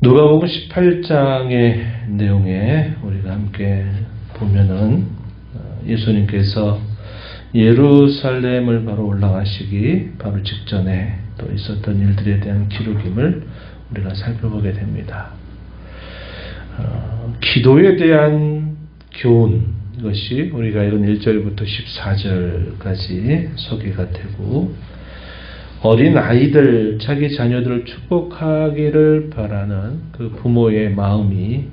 누가복음 18장의 내용에 우리가 함께 보면은 예수님께서 예루살렘을 바로 올라가시기 바로 직전에 또 있었던 일들에 대한 기록임을 우리가 살펴보게 됩니다. 기도에 대한 교훈, 이것이 우리가 이런 1절부터 14절까지 소개가 되고, 어린 아이들, 자기 자녀들을 축복하기를 바라는 그 부모의 마음이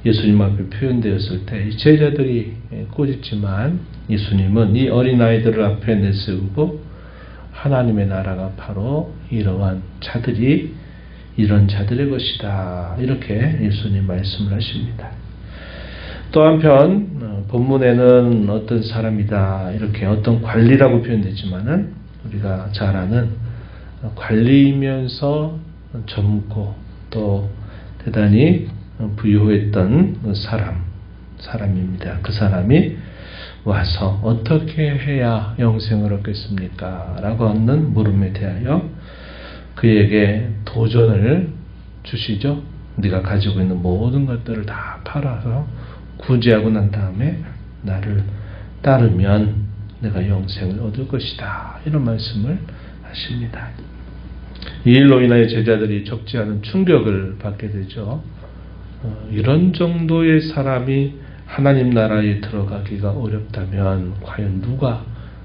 예수님 앞에 표현되었을 때 제자들이 꾸짖지만 예수님은 이 어린 아이들을 앞에 내세우고 하나님의 나라가 바로 이러한 자들이 이런 자들의 것이다, 이렇게 예수님 말씀을 하십니다. 또 한편 본문에는 어떤 사람이다, 이렇게 어떤 관리라고 표현되지만은 우리가 잘 아는 관리이면서 젊고 또 대단히 부유했던 사람입니다. 그 사람이 와서 어떻게 해야 영생을 얻겠습니까? 라고 하는 물음에 대하여 그에게 도전을 주시죠. 네가 가지고 있는 모든 것들을 다 팔아서 구제하고 난 다음에 나를 따르면 내가 영생을 얻을 것이다, 이런 말씀을 하십니다. 이 일로 인하여 제자들이 적지 않은 충격을 받게 되죠. 이런 정도의 사람이 하나님 나라에 들어가기가 어렵다면 과연 누가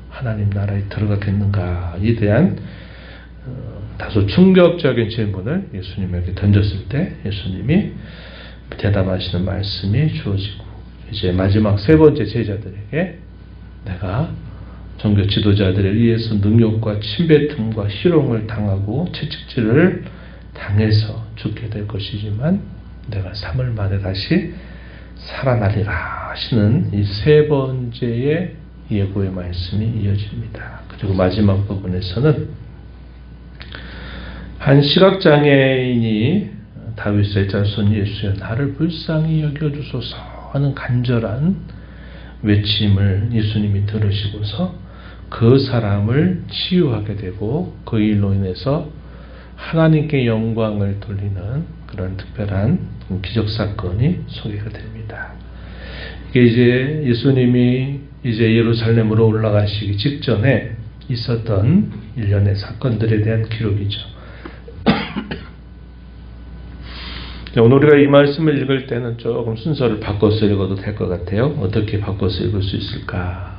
하나님 나라에 들어가겠는가에 대한 다소 충격적인 질문을 예수님에게 던졌을 때 예수님이 대답하시는 말씀이 주어지고, 이제 마지막 세 번째 제자들에게 내가 종교 지도자들에 의해서 능욕과 침뱉음과 희롱을 당하고 채찍질을 당해서 죽게 될 것이지만 내가 3일 만에 다시 살아나리라 하시는 이 세 번째의 예고의 말씀이 이어집니다. 그리고 마지막 부분에서는 한 시각장애인이 다윗의 자손 예수여 나를 불쌍히 여겨주소서 하는 간절한 외침을 예수님이 들으시고서 그 사람을 치유하게 되고 그 일로 인해서 하나님께 영광을 돌리는 그런 특별한 기적사건이 소개가 됩니다. 이게 이제 예수님이 이제 예루살렘으로 올라가시기 직전에 있었던 일련의 사건들에 대한 기록이죠. 오늘 우리가 이 말씀을 읽을 때는 조금 순서를 바꿔서 읽어도 될 것 같아요. 어떻게 바꿔서 읽을 수 있을까?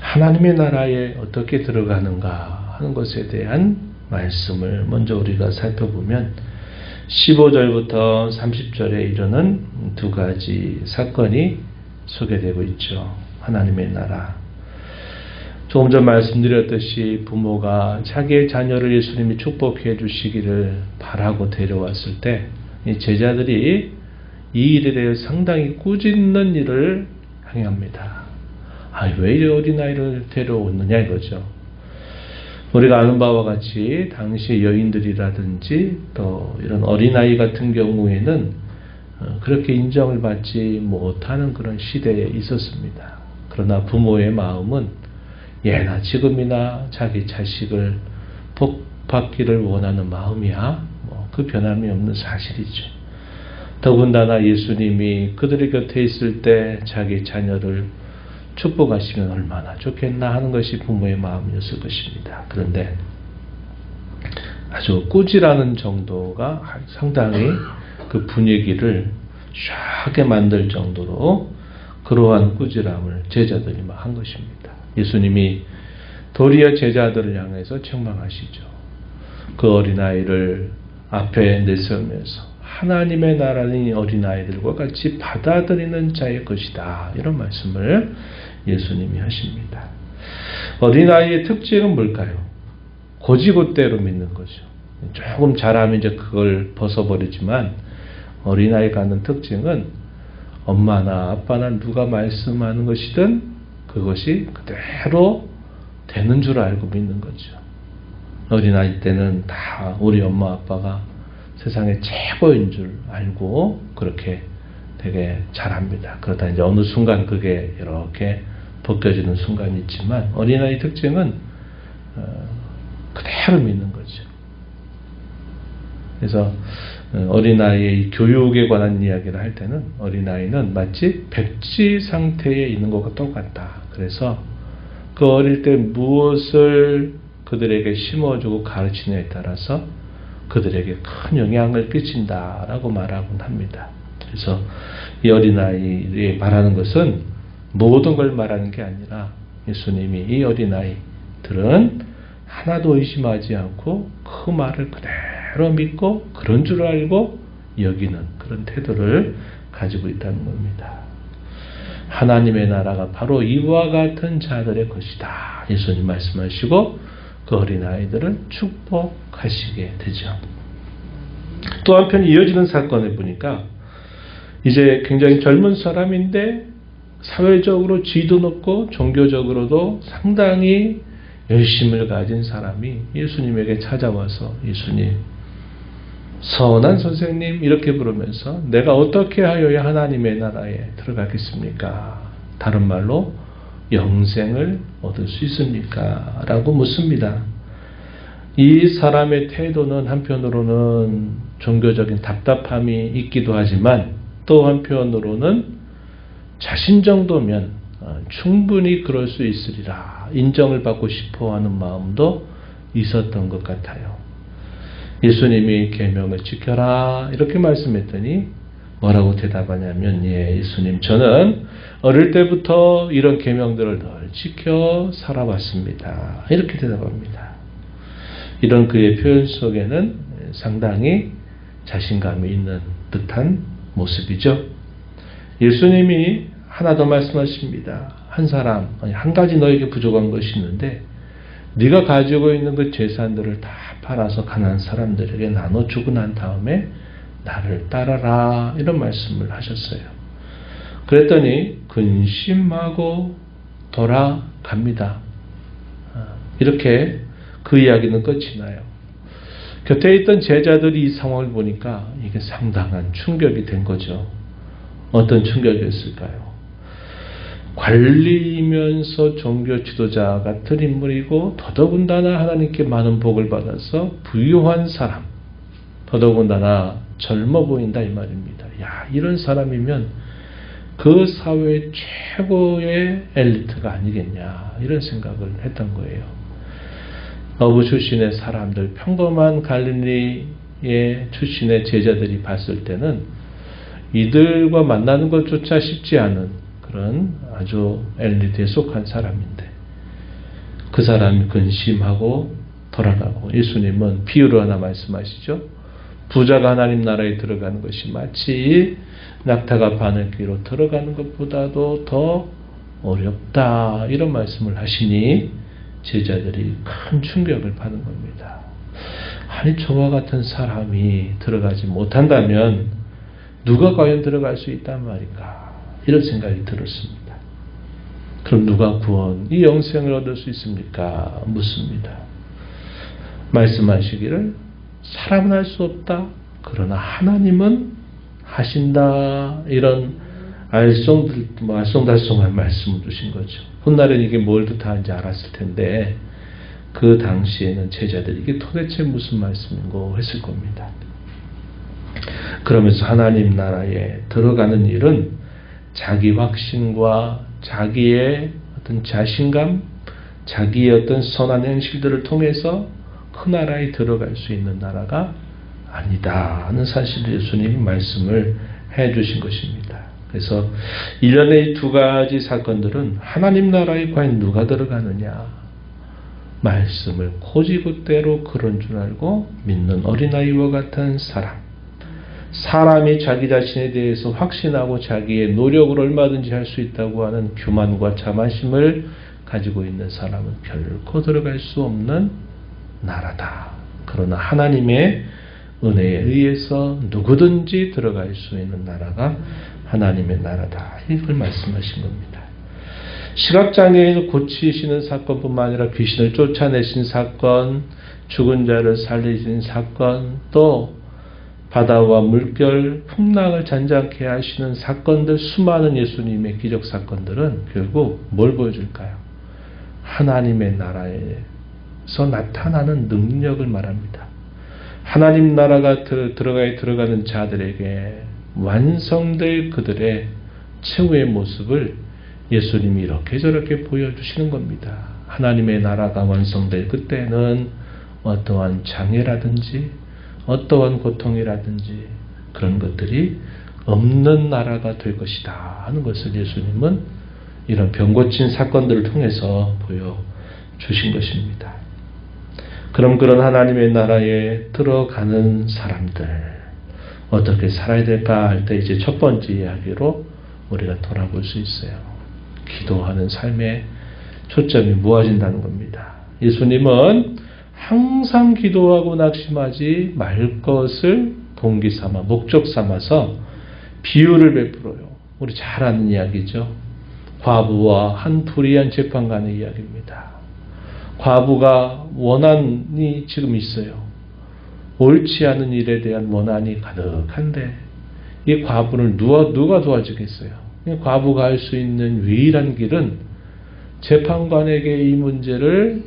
하나님의 나라에 어떻게 들어가는가 하는 것에 대한 말씀을 먼저 우리가 살펴보면 15절부터 30절에 이르는 두 가지 사건이 소개되고 있죠. 하나님의 나라. 조금 전 말씀드렸듯이 부모가 자기의 자녀를 예수님이 축복해 주시기를 바라고 데려왔을 때 이 제자들이 이 일에 대해 상당히 꾸짖는 일을 행합니다. 왜 이 어린아이를 데려오느냐 이거죠. 우리가 아는 바와 같이 당시 여인들이라든지 또 이런 어린아이 같은 경우에는 그렇게 인정을 받지 못하는 그런 시대에 있었습니다. 그러나 부모의 마음은 예나 지금이나 자기 자식을 복받기를 원하는 마음이야 그 변함이 없는 사실이죠. 더군다나 예수님이 그들의 곁에 있을 때 자기 자녀를 축복하시면 얼마나 좋겠나 하는 것이 부모의 마음이었을 것입니다. 그런데 아주 꾸지라는 정도가 상당히 그 분위기를 샤하게 만들 정도로 그러한 꾸지람을 제자들이 막 한 것입니다. 예수님이 도리어 제자들을 향해서 책망하시죠. 그 어린아이를 앞에 내세우면서 하나님의 나라는 어린아이들과 같이 받아들이는 자의 것이다, 이런 말씀을 예수님이 하십니다. 어린아이의 특징은 뭘까요? 고지고대로 믿는 거죠. 조금 자라면 이제 그걸 벗어버리지만 어린아이가 하는 특징은 엄마나 아빠나 누가 말씀하는 것이든 그것이 그대로 되는 줄 알고 믿는 거죠. 어린아이 때는 다 우리 엄마 아빠가 세상의 최고인 줄 알고 그렇게 되게 잘합니다. 그러다 이제 어느 순간 그게 이렇게 벗겨지는 순간이 있지만 어린아이 특징은 그대로 믿는 거죠. 그래서 어린아이의 교육에 관한 이야기를 할 때는 어린아이는 마치 백지 상태에 있는 것과 똑같다. 그래서 그 어릴 때 무엇을 그들에게 심어주고 가르치냐에 따라서 그들에게 큰 영향을 끼친다라고 말하곤 합니다. 그래서 이 어린아이에 말하는 것은 모든 걸 말하는 게 아니라 예수님이 이 어린아이들은 하나도 의심하지 않고 그 말을 그대로 믿고 그런 줄 알고 여기는 그런 태도를 가지고 있다는 겁니다. 하나님의 나라가 바로 이와 같은 자들의 것이다. 예수님 말씀하시고 그 어린아이들을 축복하시게 되죠. 또 한편 이어지는 사건을 보니까 이제 굉장히 젊은 사람인데 사회적으로 지위도 높고 종교적으로도 상당히 열심을 가진 사람이 예수님에게 찾아와서 예수님, 선한 선생님 이렇게 부르면서 내가 어떻게 하여야 하나님의 나라에 들어가겠습니까? 다른 말로 영생을 얻을 수 있습니까? 라고 묻습니다. 이 사람의 태도는 한편으로는 종교적인 답답함이 있기도 하지만 또 한편으로는 자신 정도면 충분히 그럴 수 있으리라 인정을 받고 싶어하는 마음도 있었던 것 같아요. 예수님이 계명을 지켜라 이렇게 말씀했더니 뭐라고 대답하냐면 예수님 저는 어릴 때부터 이런 계명들을 늘 지켜 살아왔습니다. 이렇게 대답합니다. 이런 그의 표현 속에는 상당히 자신감이 있는 듯한 모습이죠. 예수님이 하나 더 말씀하십니다. 한 가지 너에게 부족한 것이 있는데 네가 가지고 있는 그 재산들을 다 팔아서 가난한 사람들에게 나눠주고 난 다음에 나를 따라라 이런 말씀을 하셨어요. 그랬더니 근심하고 돌아갑니다. 이렇게 그 이야기는 끝이 나요. 곁에 있던 제자들이 이 상황을 보니까 이게 상당한 충격이 된 거죠. 어떤 충격이었을까요? 관리이면서 종교 지도자 같은 인물이고 더더군다나 하나님께 많은 복을 받아서 부유한 사람, 더더군다나 젊어 보인다 이 말입니다. 이런 사람이면 그 사회의 최고의 엘리트가 아니겠냐 이런 생각을 했던 거예요. 어부 출신의 사람들, 평범한 갈릴리의 출신의 제자들이 봤을 때는 이들과 만나는 것조차 쉽지 않은 그런 아주 엘리트에 속한 사람인데 그 사람이 근심하고 돌아가고 예수님은 비유를 하나 말씀하시죠. 부자가 하나님 나라에 들어가는 것이 마치 낙타가 바늘귀로 들어가는 것보다도 더 어렵다 이런 말씀을 하시니 제자들이 큰 충격을 받는 겁니다. 아니 저와 같은 사람이 들어가지 못한다면 누가 과연 들어갈 수 있단 말인가 이런 생각이 들었습니다. 그럼 누가 이 영생을 얻을 수 있습니까? 묻습니다. 말씀하시기를 사람은 할 수 없다. 그러나 하나님은 하신다. 이런 알쏭달쏭한 말씀을 주신 거죠. 훗날엔 이게 뭘 뜻하는지 알았을 텐데 그 당시에는 제자들이 이게 도대체 무슨 말씀인고 했을 겁니다. 그러면서 하나님 나라에 들어가는 일은 자기 확신과 자기의 어떤 자신감, 자기의 어떤 선한 행실들을 통해서 그 나라에 들어갈 수 있는 나라가 아니다 하는 사실을 예수님이 말씀을 해 주신 것입니다. 그래서 일련의 이 두 가지 사건들은 하나님 나라에 과연 누가 들어가느냐 말씀을 고지고대로 그런 줄 알고 믿는 어린아이와 같은 사람이 자기 자신에 대해서 확신하고 자기의 노력으로 얼마든지 할 수 있다고 하는 교만과 자만심을 가지고 있는 사람은 결코 들어갈 수 없는 나라다. 그러나 하나님의 은혜에 의해서 누구든지 들어갈 수 있는 나라가 하나님의 나라다. 이걸 말씀하신 겁니다. 시각장애인을 고치시는 사건뿐만 아니라 귀신을 쫓아내신 사건, 죽은 자를 살리신 사건, 또 바다와 물결, 풍랑을 잔잔케 하시는 사건들, 수많은 예수님의 기적 사건들은 결국 뭘 보여줄까요? 하나님의 나라에서 나타나는 능력을 말합니다. 하나님 나라가 들어가는 자들에게 완성될 그들의 최후의 모습을 예수님이 이렇게 저렇게 보여주시는 겁니다. 하나님의 나라가 완성될 그때는 어떠한 장애라든지 어떠한 고통이라든지 그런 것들이 없는 나라가 될 것이다 하는 것을 예수님은 이런 병 고친 사건들을 통해서 보여주신 것입니다. 그럼 그런 하나님의 나라에 들어가는 사람들 어떻게 살아야 될까 할 때 이제 첫 번째 이야기로 우리가 돌아볼 수 있어요. 기도하는 삶에 초점이 모아진다는 겁니다. 예수님은 항상 기도하고 낙심하지 말 것을 동기 삼아 목적 삼아서 비유를 베풀어요. 우리 잘 아는 이야기죠. 과부와 한 불의한 재판관의 이야기입니다. 과부가 원한이 지금 있어요. 옳지 않은 일에 대한 원한이 가득한데 이 과부를 누가 도와주겠어요? 과부가 할 수 있는 유일한 길은 재판관에게 이 문제를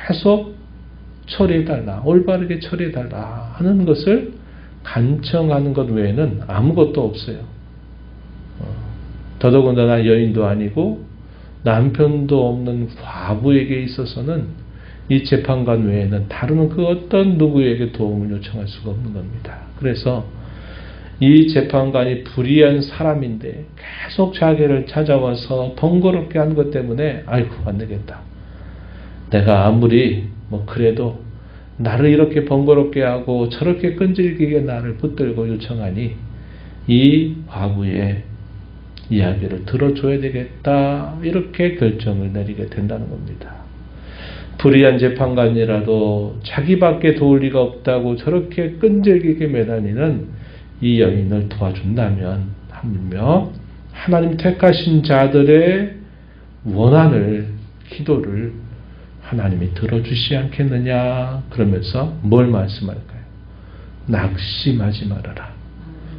계속 처리해달라, 올바르게 처리해달라 하는 것을 간청하는 것 외에는 아무것도 없어요. 더더군다나 여인도 아니고 남편도 없는 과부에게 있어서는 이 재판관 외에는 다른 그 어떤 누구에게 도움을 요청할 수가 없는 겁니다. 그래서 이 재판관이 불의한 사람인데 계속 자기를 찾아와서 번거롭게 한 것 때문에 아이고 안 되겠다. 내가 아무리 그래도 나를 이렇게 번거롭게 하고 저렇게 끈질기게 나를 붙들고 요청하니 이 과부의 이야기를 들어줘야 되겠다 이렇게 결정을 내리게 된다는 겁니다. 불의한 재판관이라도 자기밖에 도울 리가 없다고 저렇게 끈질기게 매다니는 이 여인을 도와준다면 하물며 하나님 택하신 자들의 원한을 기도를 하나님이 들어주시지 않겠느냐 그러면서 뭘 말씀할까요? 낙심하지 말아라.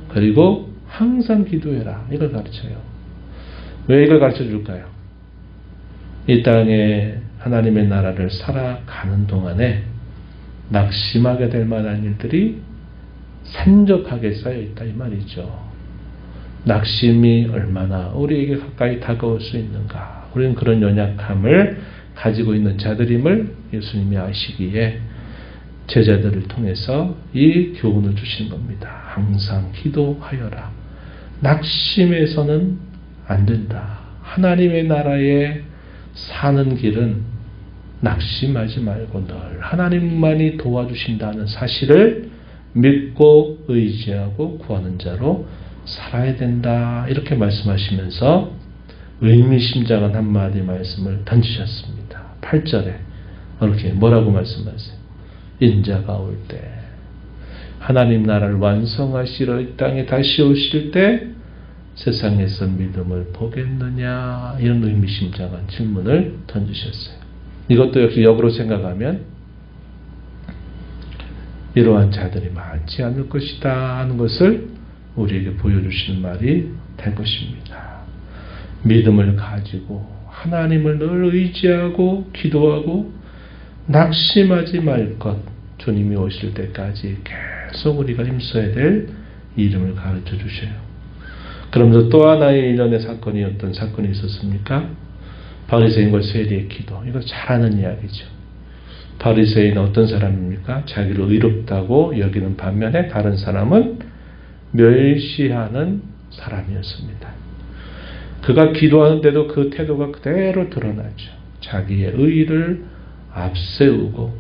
그리고 항상 기도해라. 이걸 가르쳐요. 왜 이걸 가르쳐 줄까요? 이 땅에 하나님의 나라를 살아가는 동안에 낙심하게 될 만한 일들이 산적하게 쌓여있다 이 말이죠. 낙심이 얼마나 우리에게 가까이 다가올 수 있는가. 우리는 그런 연약함을 가지고 있는 자들임을 예수님이 아시기에 제자들을 통해서 이 교훈을 주시는 겁니다. 항상 기도하여라. 낙심해서는 안 된다. 하나님의 나라에 사는 길은 낙심하지 말고 늘 하나님만이 도와주신다는 사실을 믿고 의지하고 구하는 자로 살아야 된다. 이렇게 말씀하시면서 의미심장한 한마디 말씀을 던지셨습니다. 8절에 이렇게 뭐라고 말씀하세요? 인자가 올 때 하나님 나라를 완성하시러 이 땅에 다시 오실 때 세상에서 믿음을 보겠느냐 이런 의미심장한 질문을 던지셨어요. 이것도 역시 역으로 생각하면 이러한 자들이 많지 않을 것이다 하는 것을 우리에게 보여주시는 말이 될 것입니다. 믿음을 가지고 하나님을 늘 의지하고 기도하고 낙심하지 말 것, 주님이 오실 때까지 계속 우리가 힘써야 될 이름을 가르쳐 주셔요. 그러면서 또 하나의 일련의 사건이 어떤 사건이 있었습니까? 바리새인과 세리의 기도. 이거 잘 아는 이야기죠. 바리새인은 어떤 사람입니까? 자기를 의롭다고 여기는 반면에 다른 사람은 멸시하는 사람이었습니다. 그가 기도하는데도 그 태도가 그대로 드러나죠. 자기의 의의를 앞세우고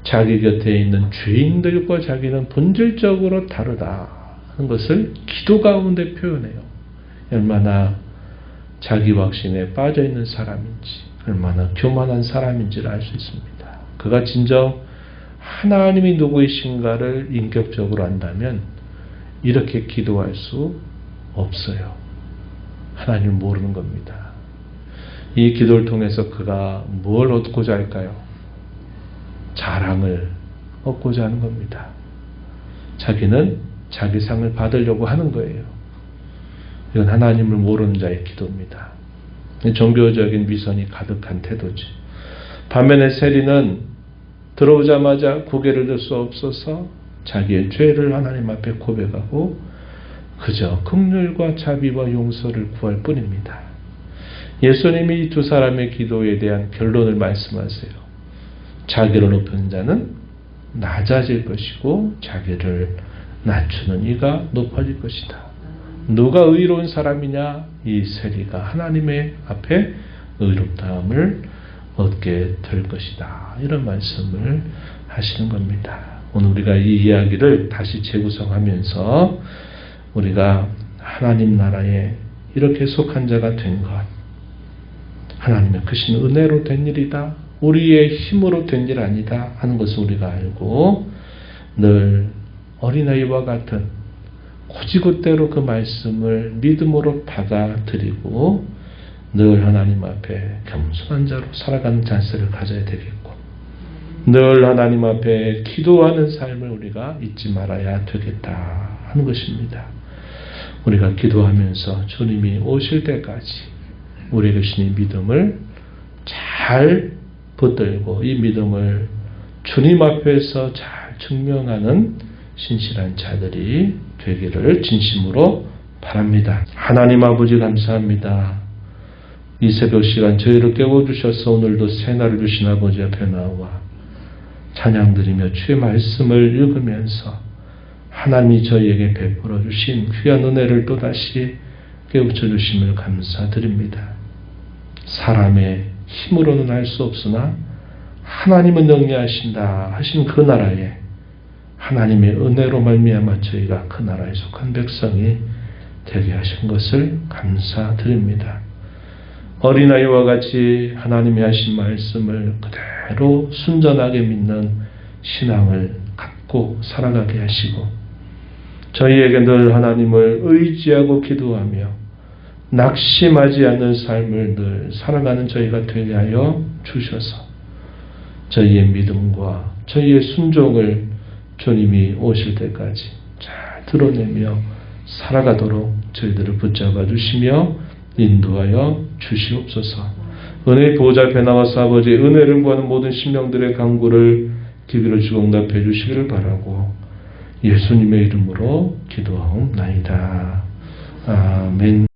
자기 곁에 있는 죄인들과 자기는 본질적으로 다르다 하는 것을 기도 가운데 표현해요. 얼마나 자기 확신에 빠져있는 사람인지 얼마나 교만한 사람인지를 알 수 있습니다. 그가 진정 하나님이 누구이신가를 인격적으로 안다면 이렇게 기도할 수 없어요. 하나님을 모르는 겁니다. 이 기도를 통해서 그가 뭘 얻고자 할까요? 자랑을 얻고자 하는 겁니다. 자기는 자기 상을 받으려고 하는 거예요. 이건 하나님을 모르는 자의 기도입니다. 종교적인 위선이 가득한 태도지. 반면에 세리는 들어오자마자 고개를 들 수 없어서 자기의 죄를 하나님 앞에 고백하고 그저 긍휼과 자비와 용서를 구할 뿐입니다. 예수님이 이 두 사람의 기도에 대한 결론을 말씀하세요. 자기를 높이는 자는 낮아질 것이고 자기를 낮추는 이가 높아질 것이다. 누가 의로운 사람이냐? 이 세리가 하나님의 앞에 의롭다함을 얻게 될 것이다. 이런 말씀을 하시는 겁니다. 오늘 우리가 이 이야기를 다시 재구성하면서 우리가 하나님 나라에 이렇게 속한 자가 된 것, 하나님의 크신 은혜로 된 일이다. 우리의 힘으로 된 일 아니다 하는 것을 우리가 알고 늘 어린아이와 같은 고지고대로 그 말씀을 믿음으로 받아들이고 늘 하나님 앞에 겸손한 자로 살아가는 자세를 가져야 되겠고 늘 하나님 앞에 기도하는 삶을 우리가 잊지 말아야 되겠다 하는 것입니다. 우리가 기도하면서 주님이 오실 때까지 우리에게 주신 이 믿음을 잘 붙들고 이 믿음을 주님 앞에서 잘 증명하는 신실한 자들이 되기를 진심으로 바랍니다. 하나님 아버지 감사합니다. 이 새벽 시간 저희를 깨워주셔서 오늘도 새날을 주신 아버지 앞에 나와 찬양드리며 주의 말씀을 읽으면서 하나님이 저희에게 베풀어 주신 귀한 은혜를 또다시 깨우쳐 주심을 감사드립니다. 사람의 힘으로는 알 수 없으나 하나님은 능리하신다 하신 그 나라에 하나님의 은혜로 말미암아 저희가 그 나라에 속한 백성이 되게 하신 것을 감사드립니다. 어린아이와 같이 하나님이 하신 말씀을 그대로 순전하게 믿는 신앙을 갖고 살아가게 하시고 저희에게 늘 하나님을 의지하고 기도하며 낙심하지 않는 삶을 늘 살아가는 저희가 되게 하여 주셔서 저희의 믿음과 저희의 순종을 주님이 오실 때까지 잘 드러내며 살아가도록 저희들을 붙잡아 주시며 인도하여 주시옵소서. 은혜의 보호자 앞에 나와서 아버지의 은혜를 구하는 모든 심령들의 간구를 기비로 주고 응답해 주시기를 바라고 예수님의 이름으로 기도하옵나이다. 아멘.